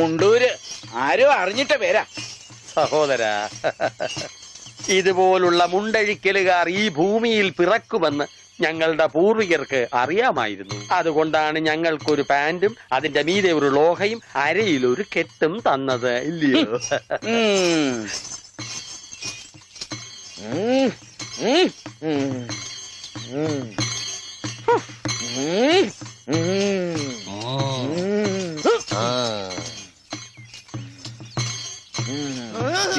മുണ്ടൂര് ആരോ അറിഞ്ഞിട്ട പേരാ. സഹോദര, ഇതുപോലുള്ള മുണ്ടഴിക്കലുകാർ ഈ ഭൂമിയിൽ പിറക്കുമെന്ന് ഞങ്ങളുടെ പൂർവികർക്ക് അറിയാമായിരുന്നു. അതുകൊണ്ടാണ് ഞങ്ങൾക്കൊരു പാന്റും അതിന്റെ മീതെ ഒരു ലോഹയും അരയിലൊരു കെട്ടും തന്നത്, ഇല്ലയോ?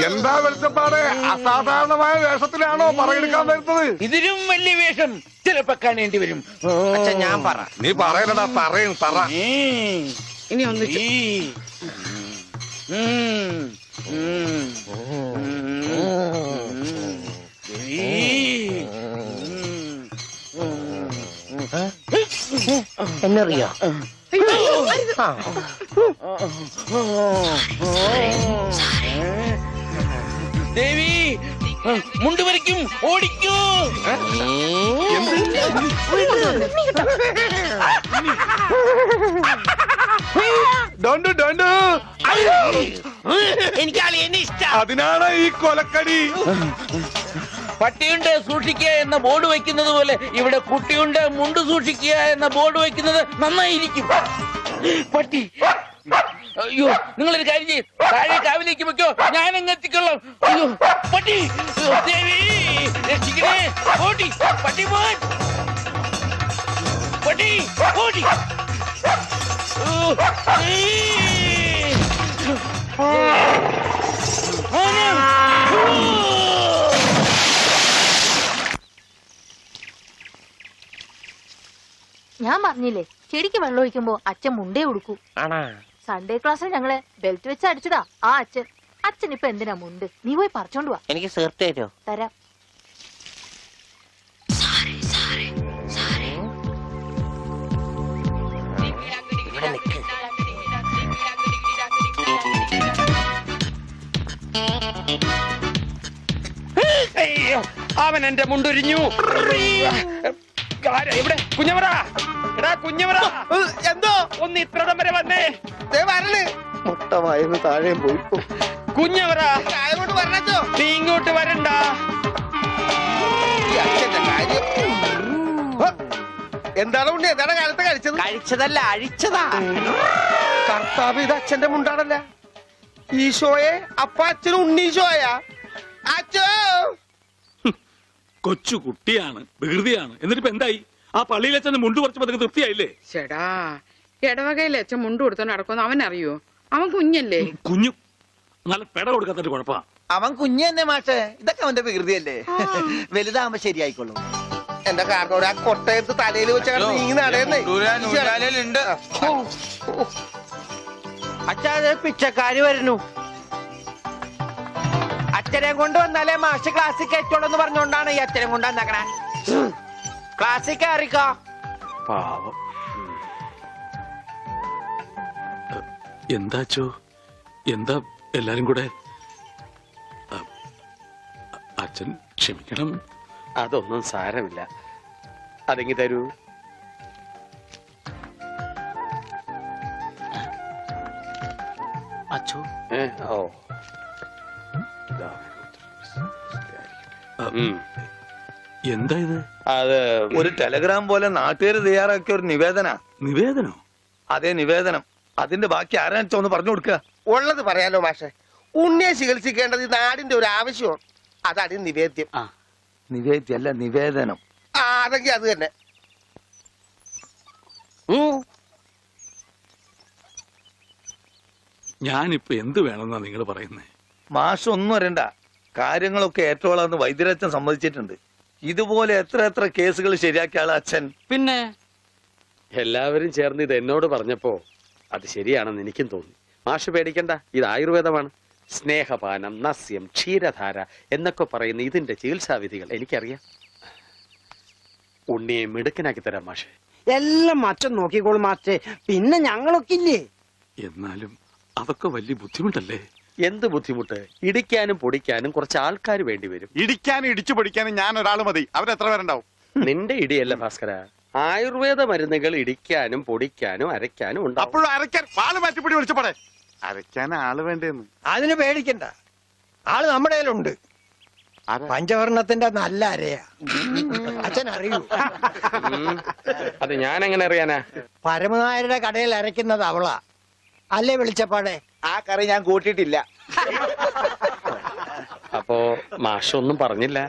എന്താ വെളിച്ചപ്പാട്? അസാധാരണമായ വേഷത്തിലാണോ പറയെടുക്കാൻ വരുന്നത്? ഇതിലും വലിയ വേഷം ചിലപ്പോ കാണേണ്ടി വരും. ഞാൻ പറ. നീ പറയലടാ, പറയും പറ. ഇനി ഒന്ന് എന്നറിയോ? ദേവി മുണ്ട് വരയ്ക്കും, ഓടിക്കൂ. എനിക്ക് അളിയനെ ഇഷ്ടം. അതിനാണ് ഈ കൊലക്കടി. പട്ടിയുണ്ട് സൂക്ഷിക്കുക എന്ന ബോർഡ് വയ്ക്കുന്നത് പോലെ ഇവിടെ കുട്ടിയുണ്ട് മുണ്ട് സൂക്ഷിക്കുക എന്ന ബോർഡ് വയ്ക്കുന്നത് നന്നായിരിക്കും. പട്ടി, അയ്യോ, നിങ്ങളൊരു കാര്യം ചെയ്യും, താഴെ കാവിലേക്ക് വെക്കോ, ഞാൻ അങ്ങ് എത്തിക്കൊള്ളാം. അയ്യോ പട്ടി, ദേവി രക്ഷിക്കണേ. ഓടി പട്ടി, പോൻ പട്ടി, ഓടി. ഞാൻ പറഞ്ഞില്ലേ, ചെടിക്ക് വെള്ളം ഒഴിക്കുമ്പോ അച്ഛൻ മുണ്ടേ ഉടുക്കൂ. സൺഡേ ക്ലാസ്സിൽ ഞങ്ങളെ ബെൽറ്റ് വെച്ച് അടിച്ചതാ ആ അച്ഛൻ. അച്ഛൻ ഇപ്പൊ എന്തിനാ മുണ്ട്? നീ പോയി പറിച്ചോണ്ട് വാ. എനിക്ക് സേർത്ത് തരോ? തരാം. അവൻ എന്റെ മുണ്ടൊരിഞ്ഞു. ഇവിടെ കുഞ്ഞവറ, എടാ കുഞ്ഞവറ, എന്തോ ഒന്ന് ഇത്രടം വരെ വന്നേ. മുട്ടമായിരുന്നു താഴെ പോയി. കുഞ്ഞവറ, പറഞ്ഞോ നീ ഇങ്ങോട്ട് വരണ്ട. എന്താണ് ഉണ്ണി? എന്താണ് കാലത്ത് കഴിച്ചത്? കഴിച്ചതല്ല, അഴിച്ചതാ. കർത്താവ്, ഇത് അച്ഛന്റെ മുണ്ടാണല്ല. ഈശോയെ, അപ്പ അച്ഛൻ ഉണ്ണീശോയാ? അച്ഛോ, കൊച്ചു കുട്ടിയാണ്, വികൃതിയാണ്. എന്നിട്ട് എന്തായി? ആ പള്ളിയിൽ അച്ഛൻ മുണ്ട് കുറച്ച് പതുക്കെ തൃപ്തിയായില്ലേ? ചേടാ, ഇടവകയിൽ അച്ഛൻ മുണ്ട് കൊടുത്തോ നടക്കുമെന്ന് അവൻ അറിയോ? അവൻ കുഞ്ഞല്ലേ? കുഞ്ഞു നല്ല പെട കൊടുക്കാത്തൊരു കുഴപ്പാ. അവൻ കുഞ്ഞു തന്നെ മാഷേ. ഇതൊക്കെ അവന്റെ വികൃതിയല്ലേ. വലുതാകുമ്പോ ശരിയായിക്കൊള്ളും. എന്റെ കാരണോട് ആ കൊട്ടയത്ത് തലയിൽ വെച്ച നീങ്ങി നടയുന്നേ. അച്ഛാ, പിച്ചക്കാര് വരുന്നു. അച്ഛനെ കൊണ്ട് വന്നാലേ മാഷ് ക്ലാസ്സിൽ കയറ്റുള്ളൂ പറഞ്ഞോണ്ടാണ് ഈ അച്ഛനെ കൊണ്ട് വന്നേക്കണേ. ക്ലാസ്സിൽ കയറിക്കോ. പാവം. എന്താച്ചോ, എന്താ എല്ലാരും കൂടെ? അച്ഛൻ ക്ഷമിക്കണം. അതൊന്നും സാരമില്ല. അതെങ്കി തരൂ. അച്ഛോ, ഓ, എന്താ ഇത്? അത് ഒരു ടെലഗ്രാം പോലെ നാട്ടുകാർ തയ്യാറാക്കിയ ഒരു നിവേദനോ? അതെ, നിവേദനം. അതിന്റെ ബാക്കി ആരാണെന്ന് ഒന്ന് പറഞ്ഞു കൊടുക്കുക. ഉള്ളത് പറയാലോ മാഷെ. ഉണ്ണിയെ ചികിത്സിക്കേണ്ടത് നാടിന്റെ ഒരു ആവശ്യമാണ്. അതാണ് നിവേദ്യം. നിവേദ്യല്ല, നിവേദനം. അതെങ്കിൽ അത് തന്നെ. ഞാനിപ്പോ എന്ത് വേണമെന്നാ നിങ്ങൾ പറയുന്നേ? മാഷ് ഒന്നും അറിയണ്ട. കാര്യങ്ങളൊക്കെ ഏറ്റോളാന്ന് വൈദ്യരച്ഛൻ സമ്മതിച്ചിട്ടുണ്ട്. ഇതുപോലെ എത്ര കേസുകൾ ശരിയാക്കിയ ആള് അച്ഛൻ. പിന്നെ എല്ലാവരും ചേർന്ന് ഇത് എന്നോട് പറഞ്ഞപ്പോ അത് ശരിയാണെന്ന് എനിക്കും തോന്നി. മാഷ് പേടിക്കണ്ട, ഇത് ആയുർവേദമാണ്. സ്നേഹപാനം, നസ്യം, ക്ഷീരധാര എന്നൊക്കെ പറയുന്ന ഇതിന്റെ ചികിത്സാവിധികൾ എനിക്കറിയാം. ഉണ്ണിയെ മിടുക്കനാക്കി തരാം മാഷെ. എല്ലാം അച്ഛൻ നോക്കിക്കോളും മാസ്റ്റേ. പിന്നെ ഞങ്ങളൊക്കെ ഇല്ലേ? എന്നാലും അതൊക്കെ വലിയ ബുദ്ധിമുട്ടല്ലേ? എന്ത് ബുദ്ധിമുട്ട്? ഇടിക്കാനും പൊടിക്കാനും കുറച്ച് ആൾക്കാർ വേണ്ടി വരും. ഇടിക്കാനും ഇടിച്ചു പൊടിക്കാനും ഞാൻ ഒരാൾ മതി. അവരെത്ര പേരുണ്ടാവും? നിന്റെ ഇടിയല്ല ഭാസ്കര, ആയുർവേദ മരുന്നുകൾ ഇടിക്കാനും പൊടിക്കാനും അരയ്ക്കാനും ഉണ്ടാവും. അപ്പോഴും അരയ്ക്കാൻ പാല് മാറ്റിപ്പിടി വിളിച്ചപ്പോടെ. അരയ്ക്കാൻ ആള് വേണ്ടേന്ന്. അതിന് പേടിക്കണ്ട, ആള് നമ്മുടെ കയ്യിലുണ്ട്. പഞ്ചവർണത്തിന്റെ നല്ല അരയാ. അച്ഛൻ അറിയൂ? അത് ഞാൻ എങ്ങനെ അറിയാനാ? പരമനായരുടെ കടയിൽ അരയ്ക്കുന്നത് അവളാ. അല്ലേ വെളിച്ചപ്പാടെ? ആ കറി ഞാൻ കൂട്ടിയിട്ടില്ല. അപ്പോ മാഷൊന്നും പറഞ്ഞില്ല.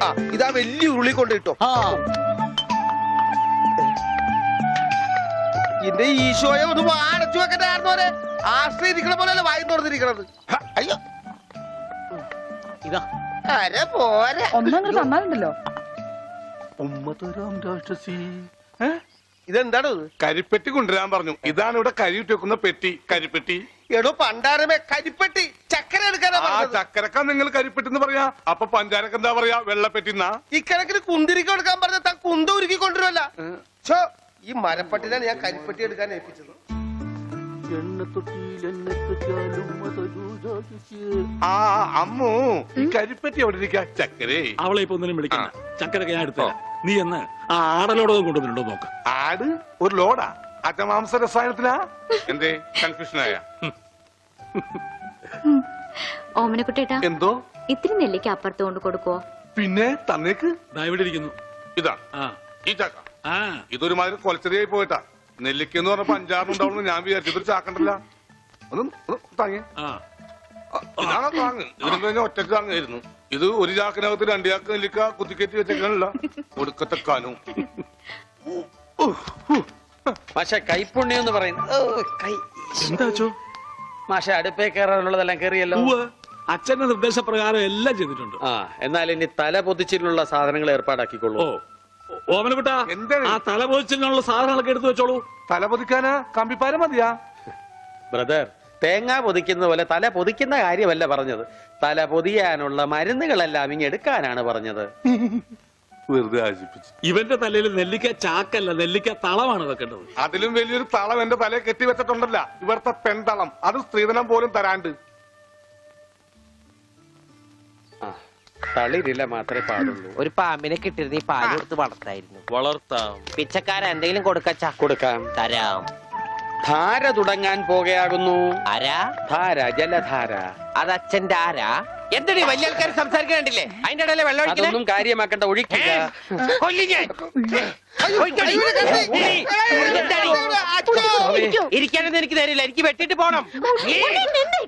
ആ ഇതാ വലിയ ഉരുളി കൊണ്ട് കിട്ടോ. എന്റെ ഈശോയെ ഒന്ന് അടച്ചു വെക്കണ്ടായിരുന്നോരെ. ആശ്രയിരിക്കണ പോലെയല്ല വായി തുറന്നിരിക്കണത്. അയ്യോ ഇതാ അരെ പോരെ. ഒന്നങ്ങ് തന്നാലുണ്ടല്ലോ. ഇതെന്താണ് ഇത്? കരിപ്പെട്ടി കൊണ്ടുവരാൻ പറഞ്ഞു. ഇതാണ് ഇവിടെ കരി ഇട്ട് വെക്കുന്ന പെട്ടി, കരിപ്പെട്ടി. എടോ പണ്ടാരമേ, കരിപ്പെട്ടി ചക്കര എടുക്കാനാ ആ പറഞ്ഞത്. ചക്കരക്ക നിങ്ങൾ കരിപ്പെട്ടി എന്ന് പറയാ. അപ്പൊ പഞ്ചാരക്ക് എന്താ പറയാ? വെള്ളപ്പെട്ടിന്നാ. ഇക്കണക്കിന് കുന്തിരിക്ക എടുക്കാൻ പറഞ്ഞ താൻ കുന്ത ഉരുക്കി കൊണ്ടുവരുമല്ല. ഈ മരപ്പട്ടിനാണ് ഞാൻ കരിപ്പെട്ടി എടുക്കാൻ ഏൽപ്പിച്ചത്. ആ അമ്മു, ഈ കരിപ്പെട്ടി എവിടെ ഇരിക്കാ? ചക്കരേ, അവളെ ഇപ്പൊ ഒന്നിനും വിളിക്കണ്ട. ചക്കരൊക്കെ ഞാൻ എടുത്തില്ല. നീ എന്ന് ആ ആടലോടകം കൊണ്ടുവന്നിട്ടുണ്ടോ നോക്ക്. ആട് ഒരു ലോഡാ? അറ്റമാംസ രസായനത്തിനാ? എന്തേ കൺഫ്യൂഷനായ? ഓമനക്കുട്ടേട്ടാ, എന്തോ ഇത്തിരി നെല്ലിക്ക് അപ്പുറത്ത് കൊണ്ട് കൊടുക്കുവോ? പിന്നെ തന്നേക്ക്. ദാ ഇവിടെ ഇരിക്കുന്നു. ഇതാ ആ ഈ ചക്ക. ആ ഇതൊരുമാതിരി കൊലച്ചെറിയായി പോയിട്ടാ. നെല്ലിക്ക എന്ന് പറഞ്ഞപ്പോ 5-6 ഉണ്ടാവുന്നു ഞാൻ വിചാരിച്ചു. ഇതൊരു ചാക്കണ്ടല്ല. ഒന്ന് താങ്ങി. ആ ഇതാണ് താങ്ങ്. ഇതിന് കഴിഞ്ഞ ഒറ്റക്ക് താങ്ങായിരുന്നു. ഇത് ഒരു ചാക്കിനകത്ത് 2 ചാക്ക് നെല്ലിക്ക കുത്തിക്കയറ്റി വെച്ചേക്കാനല്ല. ഒടുക്കത്തെക്കാനും. മാഷെ കൈപ്പുണ്യം എന്ന് പറയുന്നത് എന്താ വെച്ചോ? മാഷെ അടുപ്പേ കയറാനുള്ളതെല്ലാം കയറിയല്ലോ. അച്ഛന്റെ നിർദ്ദേശപ്രകാരം എല്ലാം ചെയ്തിട്ടുണ്ട്. ആ എന്നാൽ ഇനി തല പൊതിച്ചിലുള്ള സാധനങ്ങൾ ഏർപ്പാടാക്കിക്കൊള്ളൂ. ഓ ഓമനക്കുട്ട, എന്താണ്? ആ തലപോച്ചിനുള്ള സാധനങ്ങളൊക്കെ എടുത്തു വെച്ചോളൂ. തല പൊതിക്കാനാ കമ്പിപ്പാര മതിയാ? ബ്രദർ, തേങ്ങ പൊതിക്കുന്ന പോലെ തല പൊതിക്കുന്ന കാര്യമല്ല പറഞ്ഞത്. തല പൊതിയാനുള്ള മരുന്നുകളെല്ലാം ഇങ്ങെടുക്കാനാണ് പറഞ്ഞത്. വെറുതെ ആശിപ്പിച്ചു. ഇവന്റെ തലയിൽ നെല്ലിക്ക ചാക്കല്ല, നെല്ലിക്ക തളമാണ് വെക്കേണ്ടത്. അതിലും വലിയൊരു തളം എന്റെ തലയെ കെട്ടി വെച്ചിട്ടുണ്ടല്ല. ഇവിടുത്തെ പെൺതളം. അത് സ്ത്രീധനം പോലും തരാണ്ട്. തളിരില്ല മാത്രമേ പാടുള്ളൂ. ഒരു പാമ്പിനെ കിട്ടിയിരുന്ന ഈ പാല് കൊടുത്ത് വളർത്തായിരുന്നു. വളർത്താം, പിച്ചക്കാര എന്തെങ്കിലും കൊടുക്കച്ചാ? കൊടുക്കാം. തരാം. ധാര തുടങ്ങാൻ പോകയാകുന്നു. ആരാ? ധാര, ജലധാര. അത് അച്ഛന്റെ ആരാ? എന്താണ് വലിയ ആൾക്കാർ സംസാരിക്കണ്ടില്ലേ? അതിന്റെ ഇടയിലെ വെള്ളം അതൊന്നും കാര്യമാക്കണ്ട, ഒഴിക്കുക. ഇരിക്കാനൊന്നും എനിക്ക് തരില്ല. എനിക്ക് വെട്ടിട്ട് പോണം.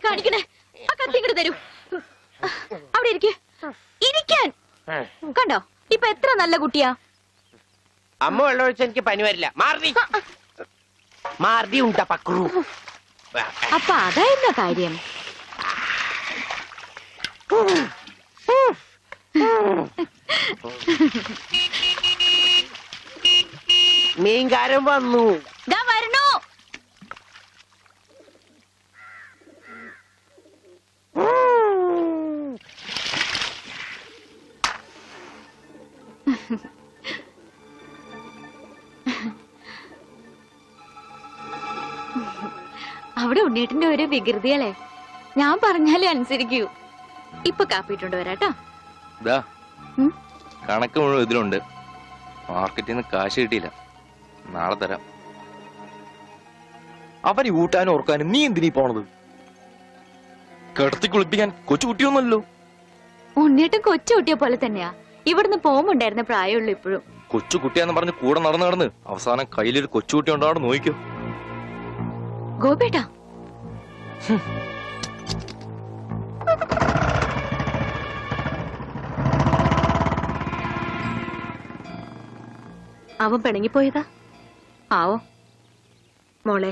കാണിക്കണേ, ആ കത്തിങ്ങട് തരൂ. അവിടെ ഇരിക്കാൻ കണ്ടോ, ഇപ്പൊ എത്ര നല്ല കുട്ടിയാ. അമ്മ വെള്ളം ഒഴിച്ച എനിക്ക് പനി വരില്ല. മാർദി മാർദി ഉണ്ടാ പക്രു. അപ്പൊ അതായിരുന്ന കാര്യം. മീൻകാരൻ വന്നു. വരണോ? അവിടെ ഉണ്ണീട്ടിന്റെ ഒരു വികൃതികളെ ഞാൻ പറഞ്ഞാലേ അനുസരിക്കൂ. ഇപ്പൊ കാപ്പിട്ടുണ്ട് വരാട്ടോ. കണക്ക് മുഴുവൻ ഇതിലുണ്ട്. മാർക്കറ്റിൽ നിന്ന് കാശ് കിട്ടിയില്ല. നാളെ തരാം. അവന് ഊട്ടാനും ഓർക്കാനും നീ എന്തിനീ പോണത്? കിടത്തി കുളിപ്പിക്കാൻ കൊച്ചുകുട്ടിയൊന്നുമല്ലോ. ഉണ്ണീട്ടും കൊച്ചു കുട്ടിയെ പോലെ തന്നെയാ. ഇവിടുന്ന് പോകുമ്പോണ്ടായിരുന്ന പ്രായമുള്ളൂ ഇപ്പോഴും. കൊച്ചുകുട്ടിയാന്ന് പറഞ്ഞ് കൂടെ നടന്ന് നടന്ന് അവസാനം കയ്യിലൊരു കൊച്ചുകുട്ടി ഉണ്ടാവും. നോക്കിക്കോ ഗോപേട്ടാ. അവൻ പിണങ്ങിപ്പോയതാ ആവോ. മോളെ,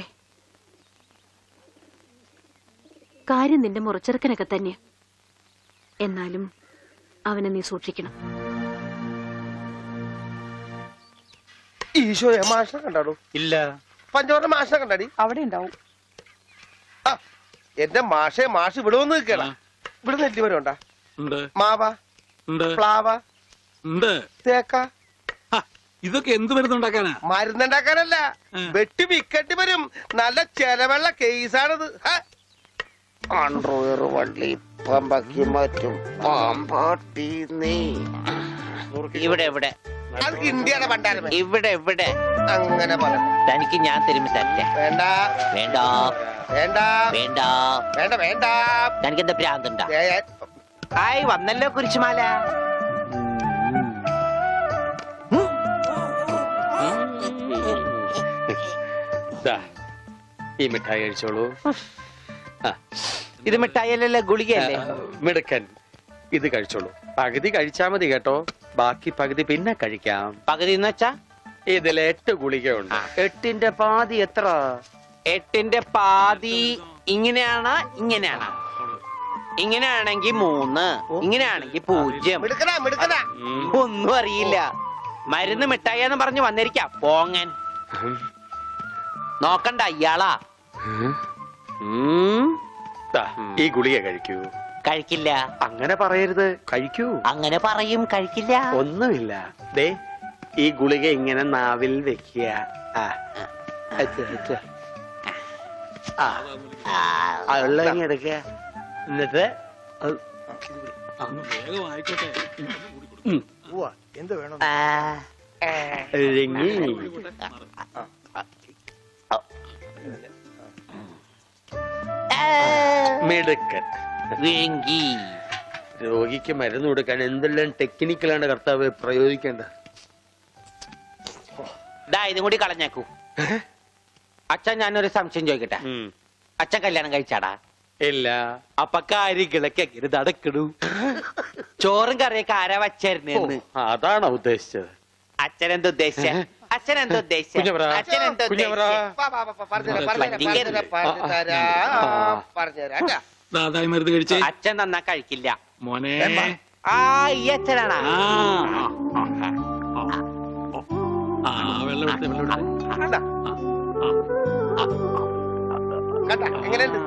കാര്യം നിന്റെ മുറച്ചെറുക്കനൊക്കെ തന്നെ. എന്നാലും അവനെ നീ സൂക്ഷിക്കണം. ഈശോയെ, മാഷിനെ കണ്ടാടോ? ഇല്ല. പഞ്ചവർണ്ണ മാഷിനെ കണ്ടാടി? അവിടെ ഉണ്ടാവും. എന്റെ മാഷെ, മാഷ് ഇവിടെ വന്ന് നിൽക്കണ. ഇവിടെ നെല്ലി വരണ്ട. ഉണ്ട്, മാവ, ഉണ്ട്, പ്ലാവ, ഉണ്ട്. തേക്ക, ഇതൊക്കെ എന്ത് മരുന്നുണ്ടാക്കാനാ? മരുന്നുണ്ടാക്കാനല്ല, വെട്ടി വിക്കട്ടി വരും. നല്ല ചെലവുള്ള കേസാണിത്. അണ്ടർവെയർ വള്ളി പമ്പക്കി മറ്റും പാമ്പാട്ടി നീ ഇവിടെ ഇവിടെ അത് ഇന്ത്യയുടെ പണ്ടാരം. ഇവിടെ ഇവിടെ അങ്ങനെ പറ. തനിക്ക് ഞാൻ തരുമ്പോ തരട്ടെ. വേണ്ട വേണ്ട വേണ്ട വേണ്ട വേണ്ട വേണ്ട. തനിക്ക് എന്താ ഭ്രാന്തുണ്ടാ? ഹായ് വന്നല്ലോ കുരിശുമാല. ദാ, ഈ മിഠായി കഴിച്ചോളൂ. ആ, ഇത് മിഠായിയല്ലല്ലോ, ഗുളികയല്ലേ? മിടുക്കൻ. ഇത് കഴിച്ചോളൂ. പകുതി കഴിച്ചാ മതി കേട്ടോ, ബാക്കി പകുതി പിന്നെ കഴിക്കാം. പകുതി എന്ന് വെച്ചാ ഇതിൽ 8 ഗുളികയുണ്ട്. 8ന്റെ പാതി എത്ര? 8ന്റെ പാതി ഇങ്ങനെയാണ്, ഇങ്ങനെയാണ്. ഇങ്ങനെയാണെങ്കി 3, ഇങ്ങനെയാണെങ്കി 0. മിടുക്കനാ മിടുക്കനാ. ഒന്നും അറിയില്ല. മരുന്ന് മിഠായിന്ന് പറഞ്ഞു വന്നിരിക്കാം പോങ്ങൻ. നോക്കണ്ട ഇയാളാ. ദാ, ഈ ഗുളിക കഴിക്കൂ. കഴിക്കില്ല. അങ്ങനെ പറയരുത്, കഴിക്കൂ. അങ്ങനെ പറയും, കഴിക്കില്ല. ഒന്നുമില്ല. ദേ, ഈ ഗുളിക ഇങ്ങനെ നാവിൽ വെക്കുക. ആ, ഉള്ളങ്ങി എടുക്കുക. എന്നിട്ട് വേഗം ആയിക്കോട്ടെ. എന്ത് വേണം? ഇഴങ്ങി. മിടുക്കൻ. വിഴുങ്ങി. രോഗിക്ക് മരുന്ന് കൊടുക്കാൻ എന്തെല്ലാം ടെക്നിക്കലാണ് കർത്താവ് പ്രയോഗിക്കേണ്ടത്. ദാ ഇതും കൂടി കളഞ്ഞേക്കൂ. അച്ഛൻ ഞാനൊരു സംശയം ചോദിക്കട്ടെ. അച്ഛൻ കല്യാണം കഴിച്ചാടാ? ഇല്ല. അപ്പൊ കാര്യങ്ങളൊക്കെ എങ്ങനെ നടക്കണു? ചോറും കറിയൊക്കെ ആരാ വച്ചായിരുന്നെന്ന്? അതാണോ ഉദ്ദേശിച്ചത്? അച്ഛനെന്താ ഉദ്ദേശിച്ച? അച്ഛനെന്താ ഉദ്ദേശിച്ച? കുഞ്ഞവറാ, അച്ഛനെന്താ കുഞ്ഞവറാ. പറഞ്ഞുതരാം. ദാദായി മരുന്ന് കഴിച്ചേ. അച്ഛൻ നന്നാ കഴിക്കില്ല മോനെ. ആ ഈ അച്ഛനാണാ? വെള്ളം എടുത്തേ, വെള്ളം എടുത്തേ. എങ്ങനെയുണ്ട്?